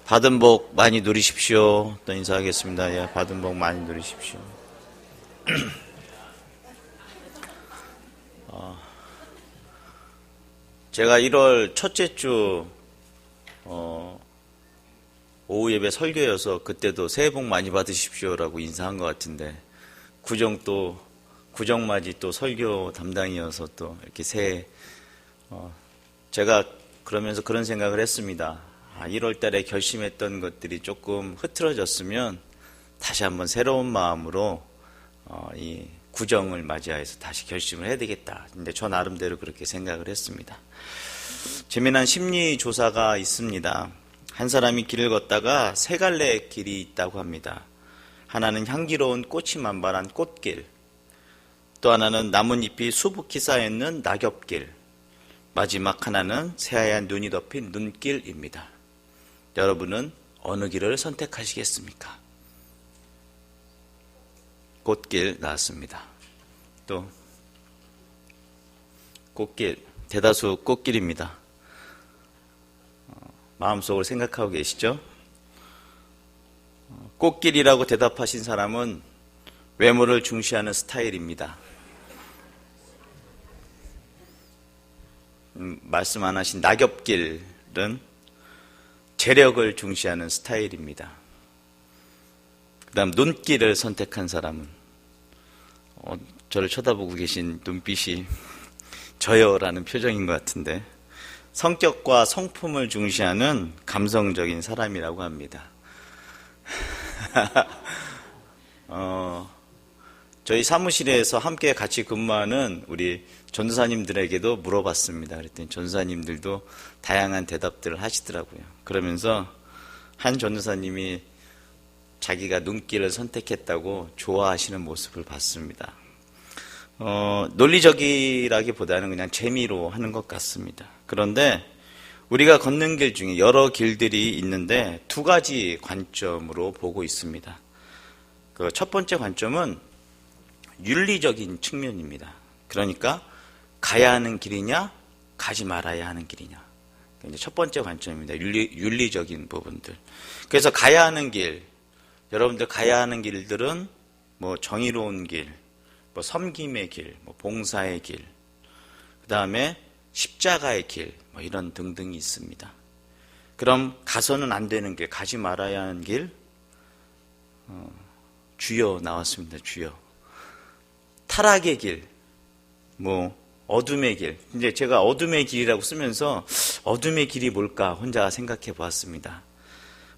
받은 복 많이 누리십시오. 또 인사하겠습니다. 예, 받은 복 많이 누리십시오. 제가 1월 첫째 주 오후 예배 설교여서 그때도 새해 복 많이 받으십시오라고 인사한 것 같은데 구정맞이 또 설교 담당이어서 또 이렇게 새해 제가 그러면서 그런 생각을 했습니다. 1월 달에 결심했던 것들이 조금 흐트러졌으면 다시 한번 새로운 마음으로 이 구정을 맞이해서 다시 결심을 해야 되겠다. 근데 저 나름대로 그렇게 생각을 했습니다. 재미난 심리 조사가 있습니다. 한 사람이 길을 걷다가 세 갈래 길이 있다고 합니다. 하나는 향기로운 꽃이 만발한 꽃길, 또 하나는 나뭇잎이 수북히 쌓여있는 낙엽길, 마지막 하나는 새하얀 눈이 덮인 눈길입니다. 여러분은 어느 길을 선택하시겠습니까? 꽃길 나왔습니다. 또 꽃길, 대다수 꽃길입니다. 마음속으로 생각하고 계시죠? 꽃길이라고 대답하신 사람은 외모를 중시하는 스타일입니다. 말씀 안 하신 낙엽길은 재력을 중시하는 스타일입니다. 그 다음 눈길을 선택한 사람은 저를 쳐다보고 계신 눈빛이 저요라는 표정인 것 같은데 성격과 성품을 중시하는 감성적인 사람이라고 합니다. 저희 사무실에서 함께 같이 근무하는 우리 전도사님들에게도 물어봤습니다. 그랬더니 전도사님들도 다양한 대답들을 하시더라고요. 그러면서 한 전도사님이 자기가 눈길을 선택했다고 좋아하시는 모습을 봤습니다. 논리적이라기보다는 그냥 재미로 하는 것 같습니다. 그런데 우리가 걷는 길 중에 여러 길들이 있는데 두 가지 관점으로 보고 있습니다. 그 첫 번째 관점은 윤리적인 측면입니다. 그러니까 가야 하는 길이냐, 가지 말아야 하는 길이냐. 이제 첫 번째 관점입니다. 윤리적인 부분들. 그래서 가야 하는 길, 여러분들 가야 하는 길들은 뭐 정의로운 길, 뭐 섬김의 길, 뭐 봉사의 길, 그 다음에 십자가의 길, 뭐 이런 등등이 있습니다. 그럼 가서는 안 되는 길, 가지 말아야 하는 길, 주여 나왔습니다. 주여. 타락의 길, 뭐 어둠의 길. 이제 제가 어둠의 길이라고 쓰면서 어둠의 길이 뭘까 혼자 생각해 보았습니다.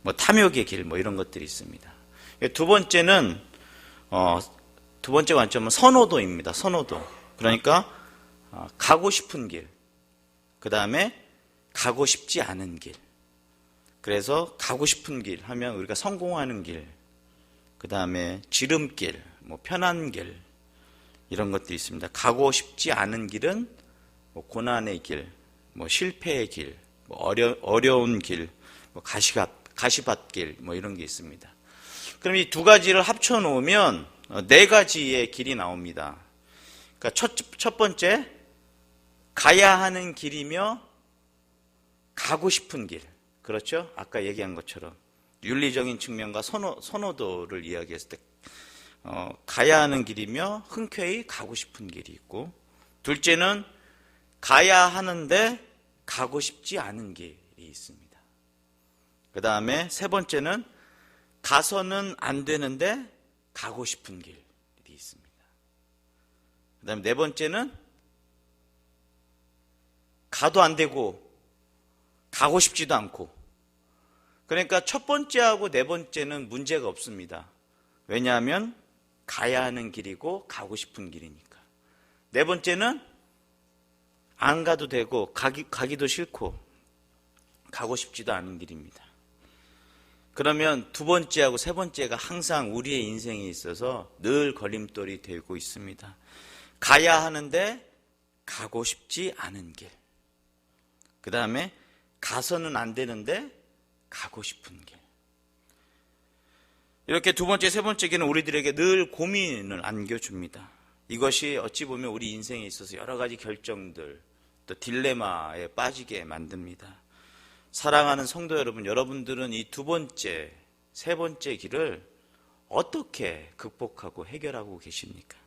뭐 탐욕의 길, 뭐 이런 것들이 있습니다. 두 번째는 두 번째 관점은 선호도입니다. 선호도. 그러니까 가고 싶은 길, 그 다음에 가고 싶지 않은 길. 그래서 가고 싶은 길 하면 우리가 성공하는 길, 그 다음에 지름길, 뭐 편한 길, 이런 것도 있습니다. 가고 싶지 않은 길은 뭐 고난의 길, 뭐 실패의 길, 뭐 어려운 길, 뭐 가시밭길, 뭐 이런 게 있습니다. 그럼 이 두 가지를 합쳐 놓으면 네 가지의 길이 나옵니다. 그러니까 첫 번째, 가야 하는 길이며 가고 싶은 길. 그렇죠? 아까 얘기한 것처럼 윤리적인 측면과 선호도를 이야기했을 때 가야 하는 길이며 흔쾌히 가고 싶은 길이 있고, 둘째는 가야 하는데 가고 싶지 않은 길이 있습니다. 그 다음에 세 번째는 가서는 안 되는데 가고 싶은 길이 있습니다. 그 다음에 네 번째는 가도 안 되고 가고 싶지도 않고. 그러니까 첫 번째하고 네 번째는 문제가 없습니다. 왜냐하면 가야 하는 길이고 가고 싶은 길이니까. 네 번째는 안 가도 되고 가기도 싫고 가고 싶지도 않은 길입니다. 그러면 두 번째하고 세 번째가 항상 우리의 인생에 있어서 늘 걸림돌이 되고 있습니다. 가야 하는데 가고 싶지 않은 길. 그 다음에 가서는 안 되는데 가고 싶은 길. 이렇게 두 번째, 세 번째 길은 우리들에게 늘 고민을 안겨줍니다. 이것이 어찌 보면 우리 인생에 있어서 여러 가지 결정들, 또 딜레마에 빠지게 만듭니다. 사랑하는 성도 여러분, 여러분들은 이 두 번째, 세 번째 길을 어떻게 극복하고 해결하고 계십니까?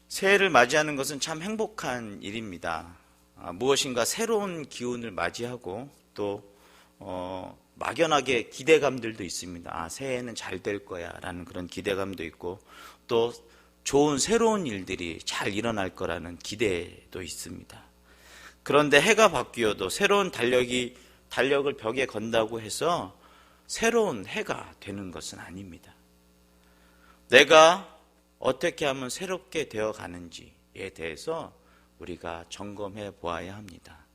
새해를 맞이하는 것은 참 행복한 일입니다. 무엇인가 새로운 기운을 맞이하고 또 막연하게 기대감들도 있습니다. 새해에는 잘 될 거야 라는 그런 기대감도 있고 또 좋은 새로운 일들이 잘 일어날 거라는 기대도 있습니다. 그런데 해가 바뀌어도 새로운 달력을 벽에 건다고 해서 새로운 해가 되는 것은 아닙니다. 내가 어떻게 하면 새롭게 되어 가는지에 대해서 우리가 점검해 보아야 합니다.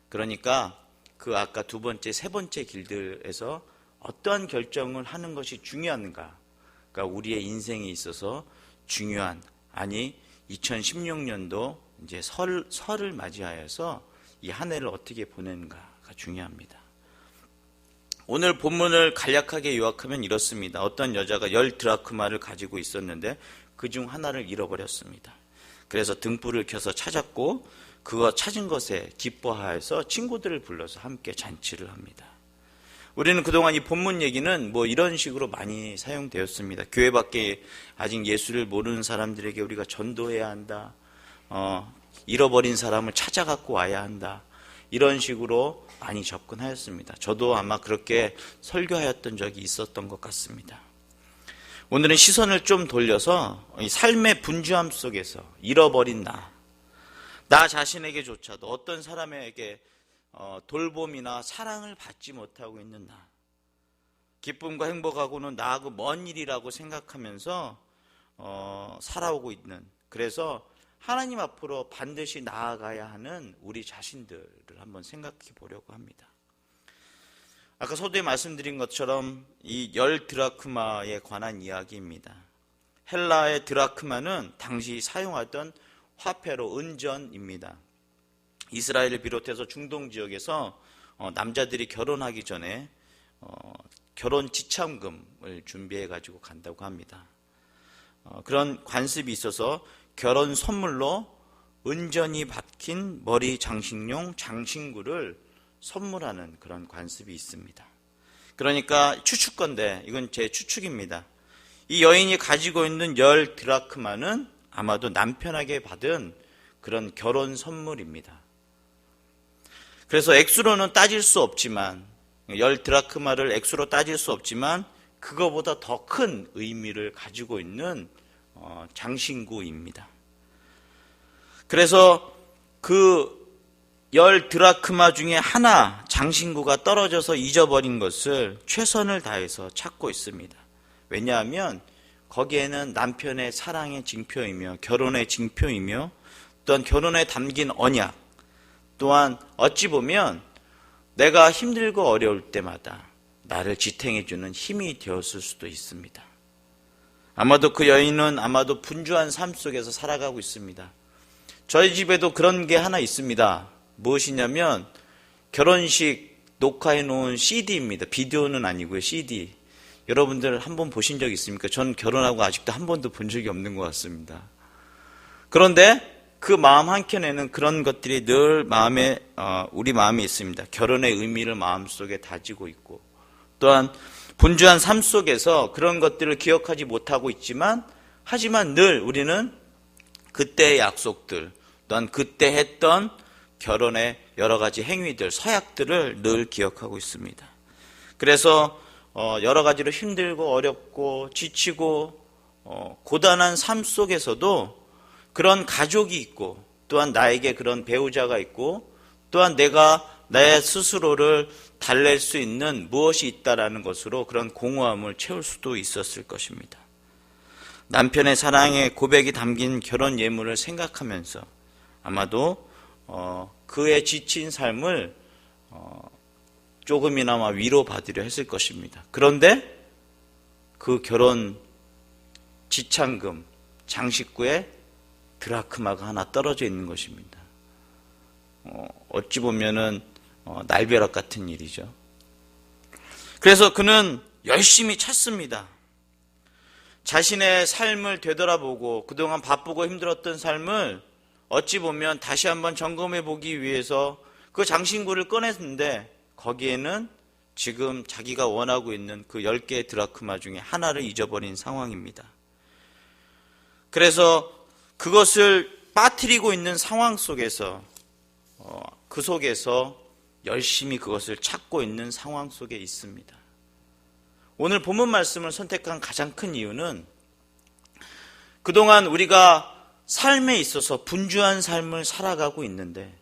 그러니까 그 아까 두 번째, 세 번째 길들에서 어떠한 결정을 하는 것이 중요한가? 그러니까 우리의 인생에 있어서 중요한, 2016년도 이제 설을 맞이하여서 이 한 해를 어떻게 보내는가가 중요합니다. 오늘 본문을 간략하게 요약하면 이렇습니다. 어떤 여자가 10드라크마를 가지고 있었는데 그중 하나를 잃어버렸습니다. 그래서 등불을 켜서 찾았고 그거 찾은 것에 기뻐하여서 친구들을 불러서 함께 잔치를 합니다. 우리는 그동안 이 본문 얘기는 이런 식으로 많이 사용되었습니다. 교회 밖에 아직 예수를 모르는 사람들에게 우리가 전도해야 한다. 잃어버린 사람을 찾아갖고 와야 한다. 이런 식으로 많이 접근하였습니다. 저도 아마 그렇게 설교하였던 적이 있었던 것 같습니다. 오늘은 시선을 좀 돌려서 이 삶의 분주함 속에서 잃어버린 나 자신에게조차도 어떤 사람에게 돌봄이나 사랑을 받지 못하고 있는 나, 기쁨과 행복하고는 나하고 먼 일이라고 생각하면서 살아오고 있는, 그래서 하나님 앞으로 반드시 나아가야 하는 우리 자신들을 한번 생각해 보려고 합니다. 아까 서두에 말씀드린 것처럼 이 10드라크마에 관한 이야기입니다. 헬라의 드라크마는 당시 사용하던 화폐로 은전입니다. 이스라엘을 비롯해서 중동 지역에서 남자들이 결혼하기 전에 결혼 지참금을 준비해 가지고 간다고 합니다. 그런 관습이 있어서 결혼 선물로 은전이 박힌 머리 장식용 장신구를 선물하는 그런 관습이 있습니다. 그러니까 추측건데, 이건 제 추측입니다. 이 여인이 가지고 있는 10드라크마는 아마도 남편에게 받은 그런 결혼 선물입니다. 그래서 액수로는 따질 수 없지만, 10드라크마를 액수로 따질 수 없지만 그거보다 더 큰 의미를 가지고 있는 장신구입니다. 그래서 그 10드라크마 중에 하나 장신구가 떨어져서 잊어버린 것을 최선을 다해서 찾고 있습니다. 왜냐하면 거기에는 남편의 사랑의 징표이며 결혼의 징표이며 또한 결혼에 담긴 언약, 또한 어찌 보면 내가 힘들고 어려울 때마다 나를 지탱해주는 힘이 되었을 수도 있습니다. 아마도 그 여인은 분주한 삶 속에서 살아가고 있습니다. 저희 집에도 그런 게 하나 있습니다. 무엇이냐면 결혼식 녹화해 놓은 CD입니다. 비디오는 아니고요, CD. 여러분들 한번 보신 적 있습니까? 전 결혼하고 아직도 한 번도 본 적이 없는 것 같습니다. 그런데 그 마음 한켠에는 그런 것들이 늘 우리 마음에 있습니다. 결혼의 의미를 마음속에 다지고 있고, 또한 분주한 삶 속에서 그런 것들을 기억하지 못하고 있지만, 하지만 늘 우리는 그때의 약속들, 또한 그때 했던 결혼의 여러 가지 행위들, 서약들을 늘 기억하고 있습니다. 그래서 여러 가지로 힘들고 어렵고 지치고 고단한 삶 속에서도 그런 가족이 있고, 또한 나에게 그런 배우자가 있고, 또한 내가 내 스스로를 달랠 수 있는 무엇이 있다라는 것으로 그런 공허함을 채울 수도 있었을 것입니다. 남편의 사랑의 고백이 담긴 결혼 예물을 생각하면서 아마도 그의 지친 삶을 조금이나마 위로받으려 했을 것입니다. 그런데 그 결혼 지참금 장식구에 드라크마가 하나 떨어져 있는 것입니다. 어찌 보면은 날벼락 같은 일이죠. 그래서 그는 열심히 찾습니다. 자신의 삶을 되돌아보고 그동안 바쁘고 힘들었던 삶을 어찌 보면 다시 한번 점검해 보기 위해서 그 장신구를 꺼냈는데 거기에는 지금 자기가 원하고 있는 그 10개의 드라크마 중에 하나를 잊어버린 상황입니다. 그래서 그것을 빠뜨리고 있는 상황 속에서 그 속에서 열심히 그것을 찾고 있는 상황 속에 있습니다. 오늘 본문 말씀을 선택한 가장 큰 이유는 그동안 우리가 삶에 있어서 분주한 삶을 살아가고 있는데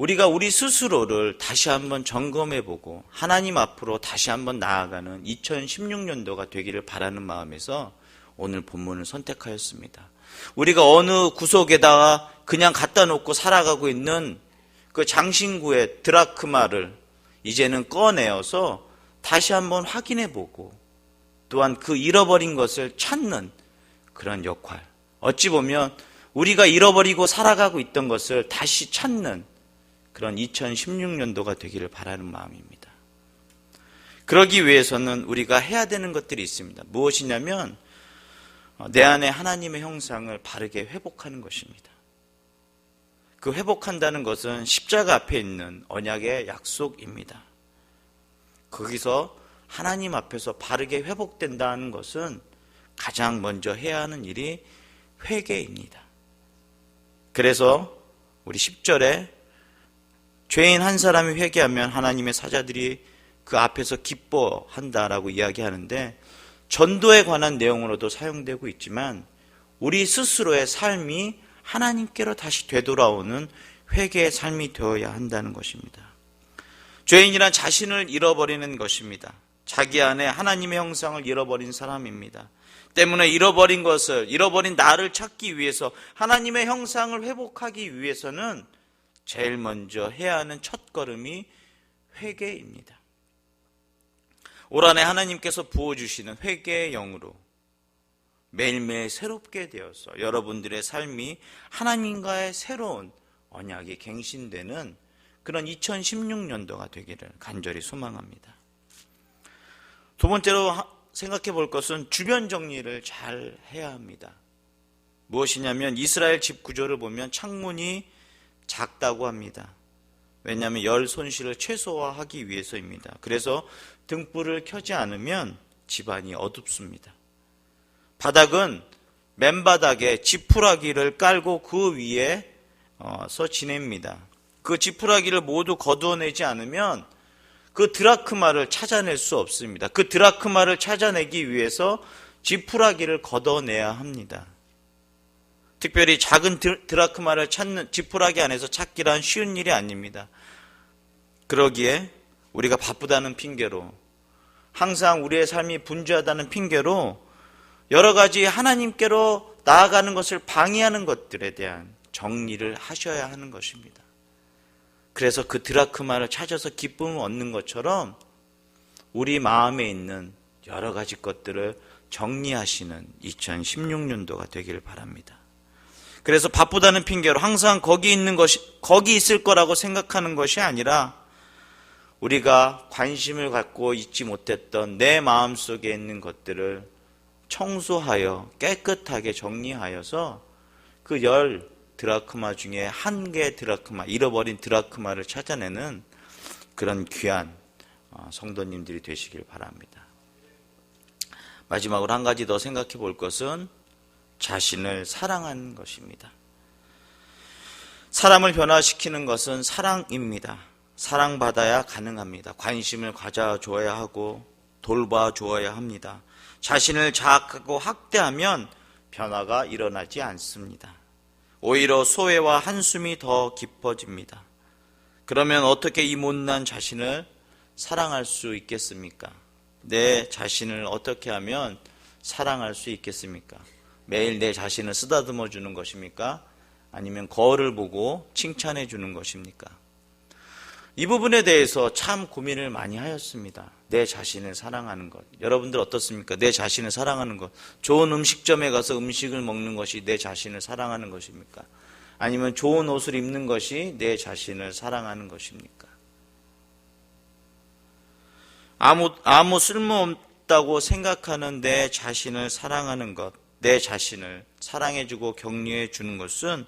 우리가 우리 스스로를 다시 한번 점검해보고 하나님 앞으로 다시 한번 나아가는 2016년도가 되기를 바라는 마음에서 오늘 본문을 선택하였습니다. 우리가 어느 구석에다가 그냥 갖다 놓고 살아가고 있는 그 장신구의 드라크마를 이제는 꺼내어서 다시 한번 확인해보고 또한 그 잃어버린 것을 찾는 그런 역할, 어찌 보면 우리가 잃어버리고 살아가고 있던 것을 다시 찾는 그런 2016년도가 되기를 바라는 마음입니다. 그러기 위해서는 우리가 해야 되는 것들이 있습니다. 무엇이냐면 내 안에 하나님의 형상을 바르게 회복하는 것입니다. 그 회복한다는 것은 십자가 앞에 있는 언약의 약속입니다. 거기서 하나님 앞에서 바르게 회복된다는 것은 가장 먼저 해야 하는 일이 회개입니다. 그래서 우리 10절에 죄인 한 사람이 회개하면 하나님의 사자들이 그 앞에서 기뻐한다라고 이야기하는데 전도에 관한 내용으로도 사용되고 있지만 우리 스스로의 삶이 하나님께로 다시 되돌아오는 회개의 삶이 되어야 한다는 것입니다. 죄인이란 자신을 잃어버리는 것입니다. 자기 안에 하나님의 형상을 잃어버린 사람입니다. 때문에 잃어버린 것을, 잃어버린 나를 찾기 위해서 하나님의 형상을 회복하기 위해서는 제일 먼저 해야 하는 첫걸음이 회개입니다. 올 한해 하나님께서 부어주시는 회개의 영으로 매일매일 새롭게 되어서 여러분들의 삶이 하나님과의 새로운 언약이 갱신되는 그런 2016년도가 되기를 간절히 소망합니다. 두 번째로 생각해 볼 것은 주변 정리를 잘 해야 합니다. 무엇이냐면 이스라엘 집 구조를 보면 창문이 작다고 합니다. 왜냐하면 열 손실을 최소화하기 위해서입니다. 그래서 등불을 켜지 않으면 집안이 어둡습니다. 바닥은 맨바닥에 지푸라기를 깔고 그 위에서 지냅니다. 그 지푸라기를 모두 거두어내지 않으면 그 드라크마를 찾아낼 수 없습니다. 그 드라크마를 찾아내기 위해서 지푸라기를 걷어내야 합니다. 특별히 작은 드라크마를 찾는 지푸라기 안에서 찾기란 쉬운 일이 아닙니다. 그러기에 우리가 바쁘다는 핑계로 항상 우리의 삶이 분주하다는 핑계로 여러 가지 하나님께로 나아가는 것을 방해하는 것들에 대한 정리를 하셔야 하는 것입니다. 그래서 그 드라크마를 찾아서 기쁨을 얻는 것처럼 우리 마음에 있는 여러 가지 것들을 정리하시는 2016년도가 되기를 바랍니다. 그래서 바쁘다는 핑계로 항상 거기 있을 거라고 생각하는 것이 아니라 우리가 관심을 갖고 있지 못했던 내 마음속에 있는 것들을 청소하여 깨끗하게 정리하여서 그 10 드라크마 중에 한 개의 드라크마, 잃어버린 드라크마를 찾아내는 그런 귀한 성도님들이 되시길 바랍니다. 마지막으로 한 가지 더 생각해 볼 것은 자신을 사랑하는 것입니다. 사람을 변화시키는 것은 사랑입니다. 사랑받아야 가능합니다. 관심을 가져줘야 하고 돌봐주어야 합니다. 자신을 자학하고 학대하면 변화가 일어나지 않습니다. 오히려 소외와 한숨이 더 깊어집니다. 그러면 어떻게 이 못난 자신을 사랑할 수 있겠습니까? 내 자신을 어떻게 하면 사랑할 수 있겠습니까? 매일 내 자신을 쓰다듬어 주는 것입니까? 아니면 거울을 보고 칭찬해 주는 것입니까? 이 부분에 대해서 참 고민을 많이 하였습니다. 내 자신을 사랑하는 것. 여러분들 어떻습니까? 내 자신을 사랑하는 것. 좋은 음식점에 가서 음식을 먹는 것이 내 자신을 사랑하는 것입니까? 아니면 좋은 옷을 입는 것이 내 자신을 사랑하는 것입니까? 아무 쓸모없다고 생각하는 내 자신을 사랑하는 것, 내 자신을 사랑해주고 격려해 주는 것은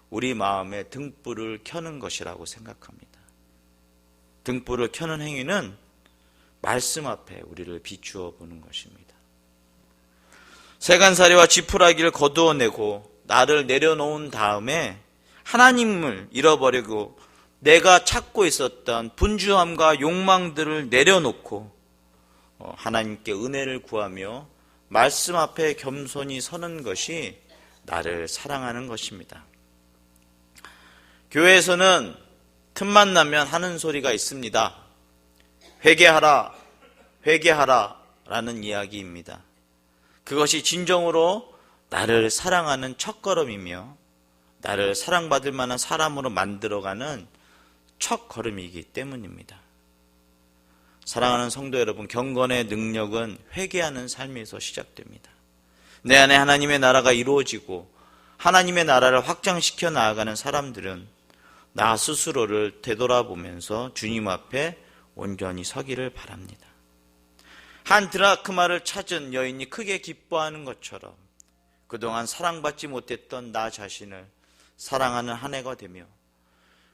우리 마음에 등불을 켜는 것이라고 생각합니다. 등불을 켜는 행위는 말씀 앞에 우리를 비추어 보는 것입니다. 세간살이와 지푸라기를 거두어내고 나를 내려놓은 다음에 하나님을 잃어버리고 내가 찾고 있었던 분주함과 욕망들을 내려놓고 하나님께 은혜를 구하며 말씀 앞에 겸손히 서는 것이 나를 사랑하는 것입니다. 교회에서는 틈만 나면 하는 소리가 있습니다. 회개하라, 회개하라 라는 이야기입니다. 그것이 진정으로 나를 사랑하는 첫걸음이며 나를 사랑받을 만한 사람으로 만들어가는 첫걸음이기 때문입니다. 사랑하는 성도 여러분, 경건의 능력은 회개하는 삶에서 시작됩니다. 내 안에 하나님의 나라가 이루어지고 하나님의 나라를 확장시켜 나아가는 사람들은 나 스스로를 되돌아보면서 주님 앞에 온전히 서기를 바랍니다. 한 드라크마를 찾은 여인이 크게 기뻐하는 것처럼 그동안 사랑받지 못했던 나 자신을 사랑하는 한 해가 되며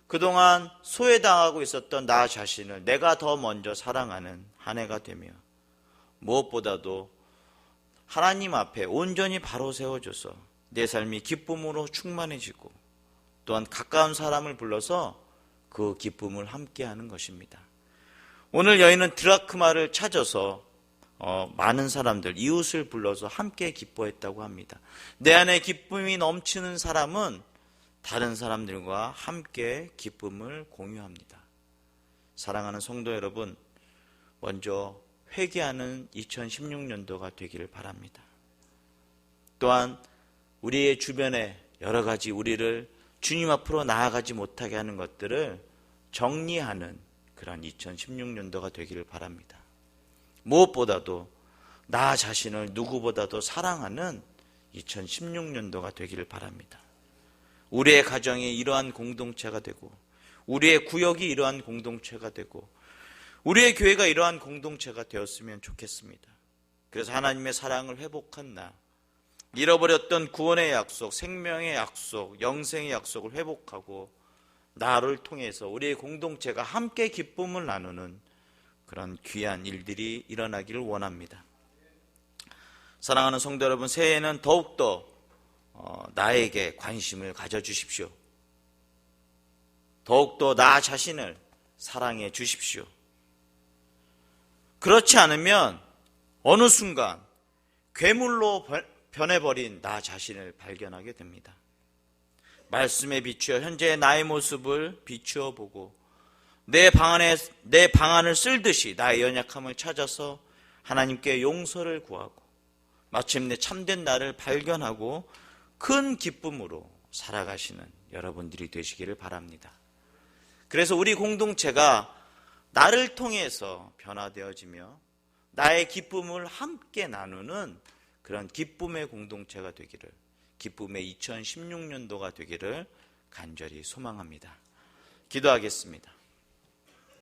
그동안 소외당하고 있었던 나 자신을 내가 더 먼저 사랑하는 한 해가 되며 무엇보다도 하나님 앞에 온전히 바로 세워줘서 내 삶이 기쁨으로 충만해지고 또한 가까운 사람을 불러서 그 기쁨을 함께하는 것입니다. 오늘 여인은 드라크마를 찾아서 많은 사람들, 이웃을 불러서 함께 기뻐했다고 합니다. 내 안에 기쁨이 넘치는 사람은 다른 사람들과 함께 기쁨을 공유합니다. 사랑하는 성도 여러분, 먼저 회개하는 2016년도가 되기를 바랍니다. 또한 우리의 주변에 여러 가지 우리를 주님 앞으로 나아가지 못하게 하는 것들을 정리하는 그런 2016년도가 되기를 바랍니다. 무엇보다도 나 자신을 누구보다도 사랑하는 2016년도가 되기를 바랍니다. 우리의 가정이 이러한 공동체가 되고 우리의 구역이 이러한 공동체가 되고 우리의 교회가 이러한 공동체가 되었으면 좋겠습니다. 그래서 하나님의 사랑을 회복한 나, 잃어버렸던 구원의 약속, 생명의 약속, 영생의 약속을 회복하고 나를 통해서 우리의 공동체가 함께 기쁨을 나누는 그런 귀한 일들이 일어나기를 원합니다. 사랑하는 성도 여러분, 새해에는 더욱더 나에게 관심을 가져주십시오. 더욱더 나 자신을 사랑해 주십시오. 그렇지 않으면 어느 순간 괴물로 변해버린 나 자신을 발견하게 됩니다. 말씀에 비추어 현재의 나의 모습을 비추어 보고 내 방안을 쓸듯이 나의 연약함을 찾아서 하나님께 용서를 구하고 마침내 참된 나를 발견하고 큰 기쁨으로 살아가시는 여러분들이 되시기를 바랍니다. 그래서 우리 공동체가 나를 통해서 변화되어지며 나의 기쁨을 함께 나누는 그런 기쁨의 공동체가 되기를, 기쁨의 2016년도가 되기를 간절히 소망합니다. 기도하겠습니다.